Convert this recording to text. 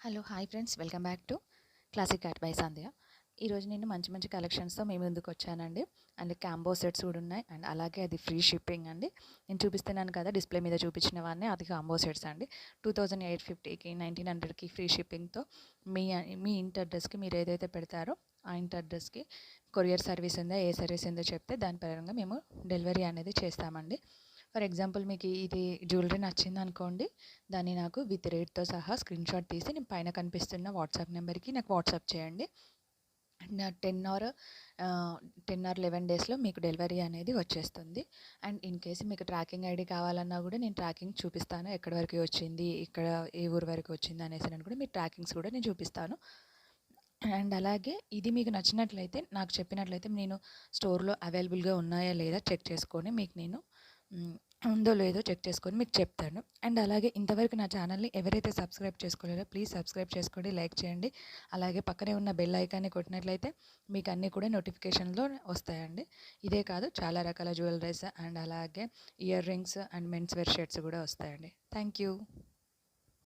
Hello hi friends, welcome back to classic art by Sandhya. ఈరోజు నేను మంచి మంచి కలెక్షన్స్తో మేము ముందుకు వచ్చానండి. అండ్ క్యాంబో సెట్స్ కూడా ఉన్నాయి. అండ్ అలాగే అది ఫ్రీ షిప్పింగ్ అండి. నేను చూపిస్తున్నాను కదా, డిస్ప్లే మీద చూపించినవన్నీ అది కాంబో సెట్స్ అండి. 2850కి 1900కి ఫ్రీ షిప్పింగ్తో మీ మీ ఇంటి అడ్రస్కి మీరు ఏదైతే పెడతారో ఆ ఇంటి అడ్రస్కి కొరియర్ సర్వీస్ ఉందో, ఏ సర్వీస్ ఉందో చెప్తే దాని పరంగా మేము డెలివరీ అనేది చేస్తామండి. ఫర్ ఎగ్జాంపుల్ మీకు ఇది జ్యువెలరీ నచ్చింది అనుకోండి, దాన్ని నాకు విత్ రేట్తో సహా స్క్రీన్ షాట్ తీసి నేను పైన కనిపిస్తున్న వాట్సాప్ నెంబర్కి నాకు వాట్సాప్ చేయండి. అండ్ 10 or 11 డేస్లో మీకు డెలివరీ అనేది వచ్చేస్తుంది. అండ్ ఇన్ కేసు మీకు ట్రాకింగ్ ఐడి కావాలన్నా కూడా నేను ట్రాకింగ్ చూపిస్తాను, ఎక్కడి వరకు వచ్చింది, ఇక్కడ ఏ ఊరు వరకు వచ్చింది అనేసి అని కూడా మీ ట్రాకింగ్స్ కూడా నేను చూపిస్తాను. అండ్ అలాగే ఇది మీకు నచ్చినట్లయితే నాకు చెప్పినట్లయితే నేను స్టోర్లో అవైలబుల్గా ఉన్నాయా లేదా చెక్ చేసుకొని మీకు నేను ఉందో లేదో చెక్ చేసుకొని మీకు చెప్తాను. అండ్ అలాగే ఇంతవరకు నా ఛానల్ని ఎవరైతే సబ్స్క్రైబ్ చేసుకోలేదో ప్లీజ్ సబ్స్క్రైబ్ చేసుకోండి, లైక్ చేయండి. అలాగే పక్కనే ఉన్న బెల్ ఐకాన్ని కొట్టినట్లయితే మీకు అన్నీ కూడా నోటిఫికేషన్లో వస్తాయండి. ఇదే కాదు, చాలా రకాల జ్యువెలరీస్ అండ్ అలాగే ear rings and men's wear shirts కూడా వస్తాయండి. Thank you.